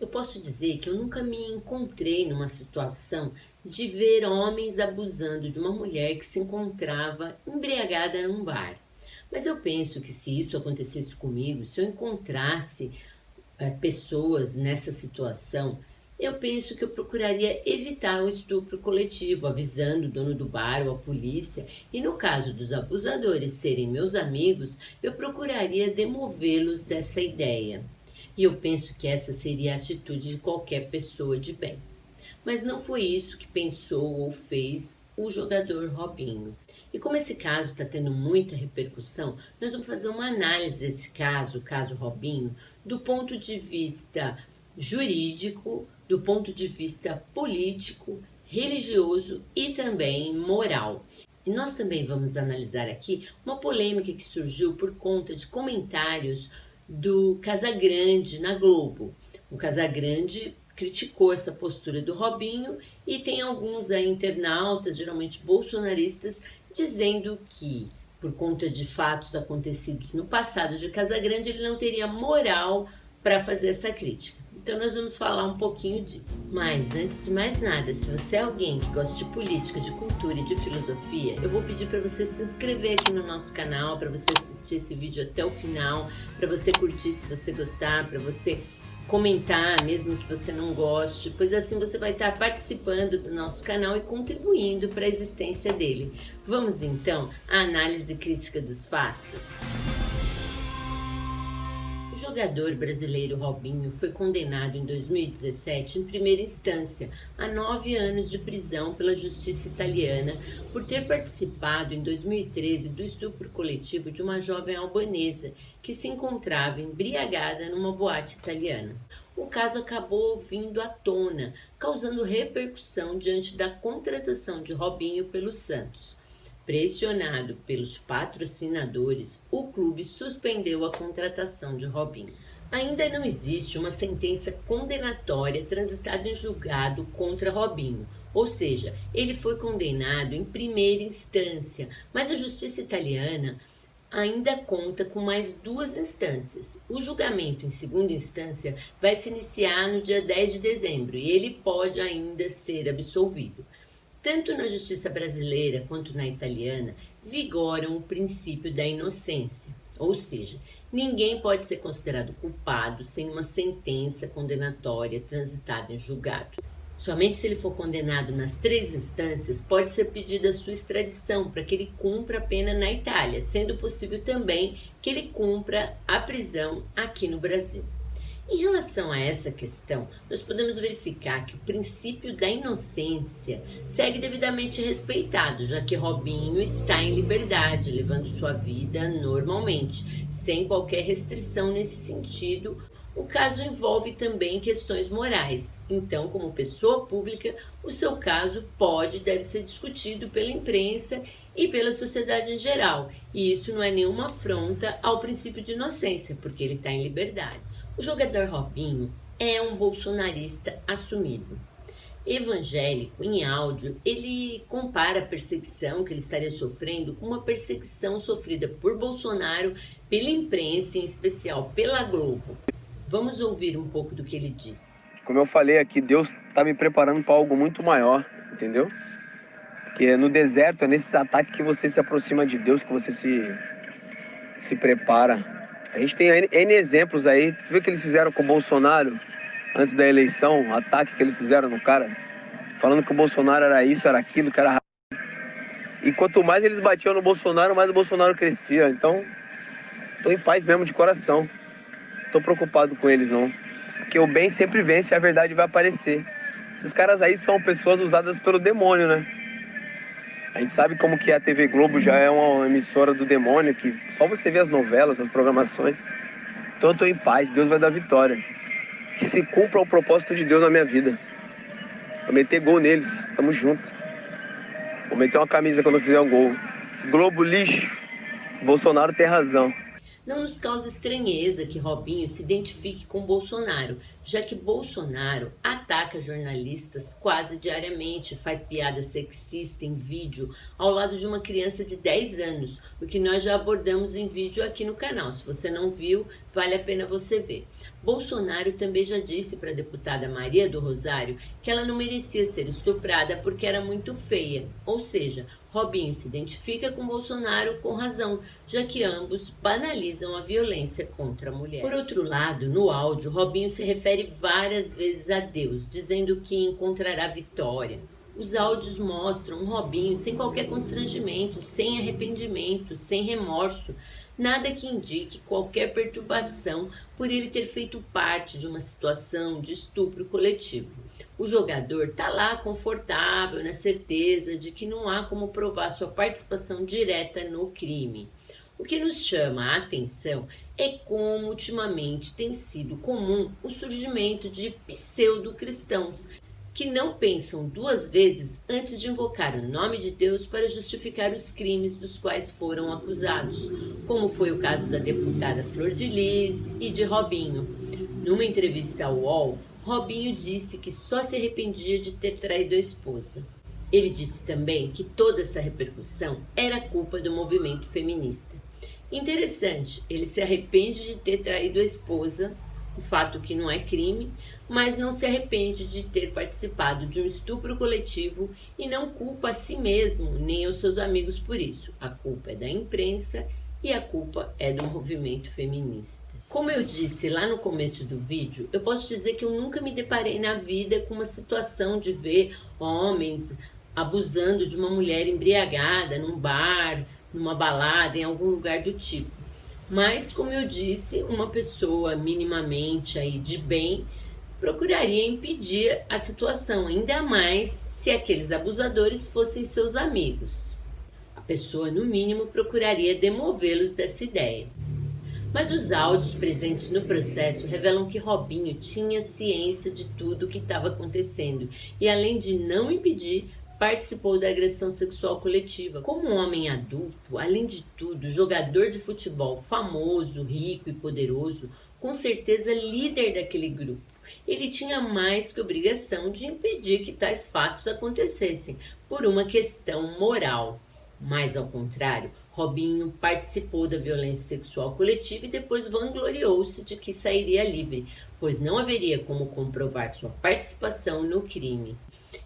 Eu posso dizer que eu nunca me encontrei numa situação de ver homens abusando de uma mulher que se encontrava embriagada num bar. Mas eu penso que se isso acontecesse comigo, se eu encontrasse pessoas nessa situação, eu penso que eu procuraria evitar o estupro coletivo, avisando o dono do bar ou a polícia, e no caso dos abusadores serem meus amigos, eu procuraria demovê-los dessa ideia. E eu penso que essa seria a atitude de qualquer pessoa de bem. Mas não foi isso que pensou ou fez o jogador Robinho. E como esse caso está tendo muita repercussão, nós vamos fazer uma análise desse caso, o caso Robinho, do ponto de vista jurídico, do ponto de vista político, religioso e também moral. E nós também vamos analisar aqui uma polêmica que surgiu por conta de comentários do Casagrande na Globo. O Casagrande criticou essa postura do Robinho e tem alguns aí internautas, geralmente bolsonaristas, dizendo que, por conta de fatos acontecidos no passado de Casagrande, ele não teria moral para fazer essa crítica. Então nós vamos falar um pouquinho disso. Mas antes de mais nada, se você é alguém que gosta de política, de cultura e de filosofia, eu vou pedir para você se inscrever aqui no nosso canal, para você assistir esse vídeo até o final, para você curtir se você gostar, para você comentar, mesmo que você não goste, pois assim você vai estar participando do nosso canal e contribuindo para a existência dele. Vamos então à análise crítica dos fatos. O jogador brasileiro Robinho foi condenado em 2017 em primeira instância a 9 anos de prisão pela justiça italiana por ter participado em 2013 do estupro coletivo de uma jovem albanesa que se encontrava embriagada numa boate italiana. O caso acabou vindo à tona, causando repercussão diante da contratação de Robinho pelo Santos. Pressionado pelos patrocinadores, o clube suspendeu a contratação de Robinho. Ainda não existe uma sentença condenatória transitada em julgado contra Robinho, ou seja, ele foi condenado em primeira instância, mas a justiça italiana ainda conta com mais 2 instâncias. O julgamento em segunda instância vai se iniciar no dia 10 de dezembro e ele pode ainda ser absolvido. Tanto na justiça brasileira quanto na italiana, vigoram o princípio da inocência, ou seja, ninguém pode ser considerado culpado sem uma sentença condenatória transitada em julgado. Somente se ele for condenado nas 3 instâncias, pode ser pedida a sua extradição para que ele cumpra a pena na Itália, sendo possível também que ele cumpra a prisão aqui no Brasil. Em relação a essa questão, nós podemos verificar que o princípio da inocência segue devidamente respeitado, já que Robinho está em liberdade, levando sua vida normalmente, sem qualquer restrição nesse sentido. O caso envolve também questões morais. Então, como pessoa pública, o seu caso pode e deve ser discutido pela imprensa e pela sociedade em geral. E isso não é nenhuma afronta ao princípio de inocência, porque ele está em liberdade. O jogador Robinho é um bolsonarista assumido. Evangélico, em áudio, ele compara a perseguição que ele estaria sofrendo com uma perseguição sofrida por Bolsonaro pela imprensa, em especial pela Globo. Vamos ouvir um pouco do que ele disse. Como eu falei aqui, Deus está me preparando para algo muito maior, entendeu? Porque no deserto é nesses ataques que você se aproxima de Deus, que você se prepara. A gente tem N exemplos aí. Tu viu o que eles fizeram com o Bolsonaro antes da eleição? O ataque que eles fizeram no cara, falando que o Bolsonaro era isso, era aquilo, que era... E quanto mais eles batiam no Bolsonaro, mais o Bolsonaro crescia. Então, tô em paz mesmo, de coração. Tô preocupado com eles, não. Porque o bem sempre vence e a verdade vai aparecer. Esses caras aí são pessoas usadas pelo demônio, né? A gente sabe como que a TV Globo já é uma emissora do demônio, que só você vê as novelas, as programações. Então eu tô em paz, Deus vai dar vitória. Que se cumpra o propósito de Deus na minha vida. Vou meter gol neles, tamo junto. Vou meter uma camisa quando eu fizer um gol. Globo lixo, Bolsonaro tem razão. Não nos causa estranheza que Robinho se identifique com Bolsonaro, já que Bolsonaro ataca jornalistas quase diariamente, faz piada sexista em vídeo ao lado de uma criança de 10 anos, o que nós já abordamos em vídeo aqui no canal. Se você não viu, vale a pena você ver. Bolsonaro também já disse para a deputada Maria do Rosário que ela não merecia ser estuprada porque era muito feia, ou seja, Robinho se identifica com Bolsonaro com razão, já que ambos banalizam a violência contra a mulher. Por outro lado, no áudio, Robinho se refere várias vezes a Deus, dizendo que encontrará vitória. Os áudios mostram um Robinho sem qualquer constrangimento, sem arrependimento, sem remorso, nada que indique qualquer perturbação por ele ter feito parte de uma situação de estupro coletivo. O jogador está lá confortável, na certeza de que não há como provar sua participação direta no crime. O que nos chama a atenção é como ultimamente tem sido comum o surgimento de pseudo-cristãos que não pensam duas vezes antes de invocar o nome de Deus para justificar os crimes dos quais foram acusados, como foi o caso da deputada Flor de Lis e de Robinho. Numa entrevista ao UOL, Robinho disse que só se arrependia de ter traído a esposa. Ele disse também que toda essa repercussão era culpa do movimento feminista. Interessante, ele se arrepende de ter traído a esposa, o fato que não é crime, mas não se arrepende de ter participado de um estupro coletivo e não culpa a si mesmo nem aos seus amigos por isso. A culpa é da imprensa e a culpa é do movimento feminista. Como eu disse lá no começo do vídeo, eu posso dizer que eu nunca me deparei na vida com uma situação de ver homens abusando de uma mulher embriagada num bar, numa balada, em algum lugar do tipo. Mas, como eu disse, uma pessoa minimamente aí de bem procuraria impedir a situação, ainda mais se aqueles abusadores fossem seus amigos. A pessoa, no mínimo, procuraria demovê-los dessa ideia. Mas os áudios presentes no processo revelam que Robinho tinha ciência de tudo o que estava acontecendo e, além de não impedir, participou da agressão sexual coletiva. Como um homem adulto, além de tudo, jogador de futebol famoso, rico e poderoso, com certeza líder daquele grupo, ele tinha mais que obrigação de impedir que tais fatos acontecessem por uma questão moral. Mas, ao contrário, Robinho participou da violência sexual coletiva e depois vangloriou-se de que sairia livre, pois não haveria como comprovar sua participação no crime.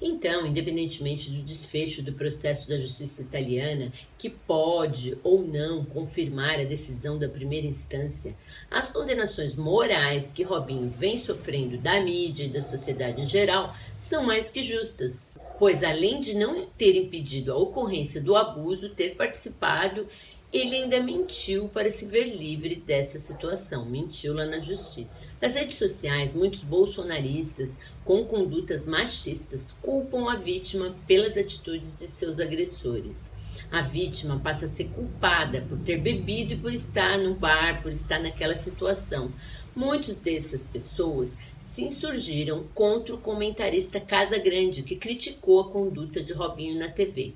Então, independentemente do desfecho do processo da justiça italiana, que pode ou não confirmar a decisão da primeira instância, as condenações morais que Robinho vem sofrendo da mídia e da sociedade em geral são mais que justas, pois além de não ter impedido a ocorrência do abuso, ter participado, ele ainda mentiu para se ver livre dessa situação, mentiu lá na justiça. Nas redes sociais, muitos bolsonaristas com condutas machistas culpam a vítima pelas atitudes de seus agressores. A vítima passa a ser culpada por ter bebido e por estar no bar, por estar naquela situação. Muitas dessas pessoas se insurgiram contra o comentarista Casagrande, que criticou a conduta de Robinho na TV.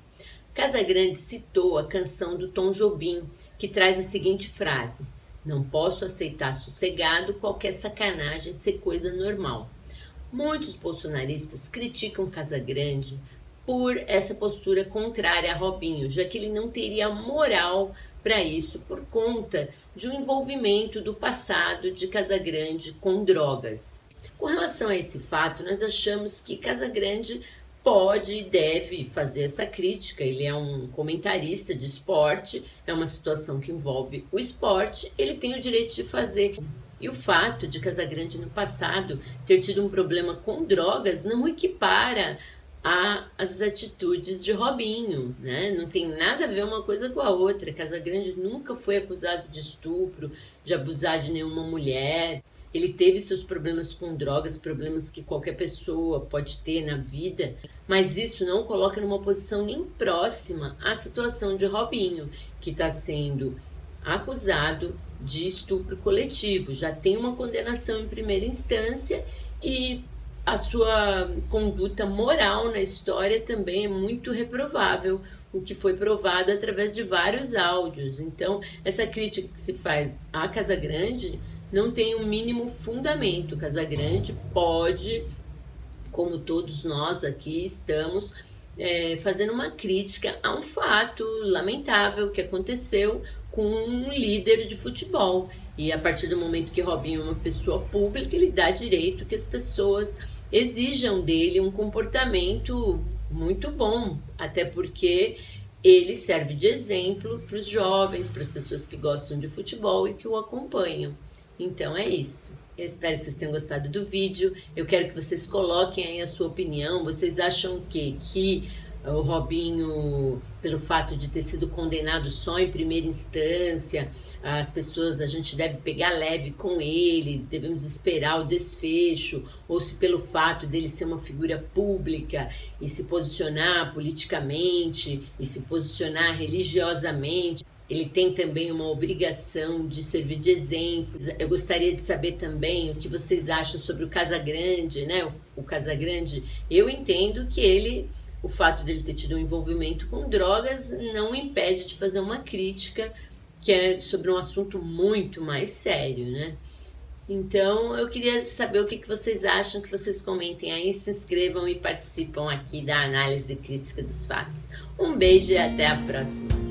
Casagrande citou a canção do Tom Jobim, que traz a seguinte frase: "Não posso aceitar sossegado qualquer sacanagem ser coisa normal." Muitos bolsonaristas criticam Casagrande por essa postura contrária a Robinho, já que ele não teria moral para isso por conta de um envolvimento do passado de Casagrande com drogas. Com relação a esse fato, nós achamos que Casagrande pode e deve fazer essa crítica. Ele é um comentarista de esporte, é uma situação que envolve o esporte, ele tem o direito de fazer. E o fato de Casagrande no passado ter tido um problema com drogas não equipara as atitudes de Robinho, né? Não tem nada a ver uma coisa com a outra. Casagrande nunca foi acusado de estupro, de abusar de nenhuma mulher. Ele teve seus problemas com drogas, problemas que qualquer pessoa pode ter na vida, mas isso não coloca numa posição nem próxima à situação de Robinho, que está sendo acusado de estupro coletivo. Já tem uma condenação em primeira instância e a sua conduta moral na história também é muito reprovável, o que foi provado através de vários áudios. Então, essa crítica que se faz à Casagrande não tem um mínimo fundamento. Casagrande pode, como todos nós aqui estamos, fazendo uma crítica a um fato lamentável que aconteceu com um líder de futebol. E a partir do momento que Robinho é uma pessoa pública, ele dá direito que as pessoas exijam dele um comportamento muito bom, até porque ele serve de exemplo para os jovens, para as pessoas que gostam de futebol e que o acompanham. Então é isso. Eu espero que vocês tenham gostado do vídeo. Eu quero que vocês coloquem aí a sua opinião. Vocês acham que o Robinho, pelo fato de ter sido condenado só em primeira instância, a gente deve pegar leve com ele, devemos esperar o desfecho, ou se pelo fato dele ser uma figura pública e se posicionar politicamente e se posicionar religiosamente, ele tem também uma obrigação de servir de exemplo. Eu gostaria de saber também o que vocês acham sobre o Casagrande, né? O Casagrande, eu entendo que o fato dele ter tido um envolvimento com drogas não impede de fazer uma crítica que é sobre um assunto muito mais sério, né? Então, eu queria saber o que vocês acham, que vocês comentem aí, se inscrevam e participam aqui da análise crítica dos fatos. Um beijo e até a próxima!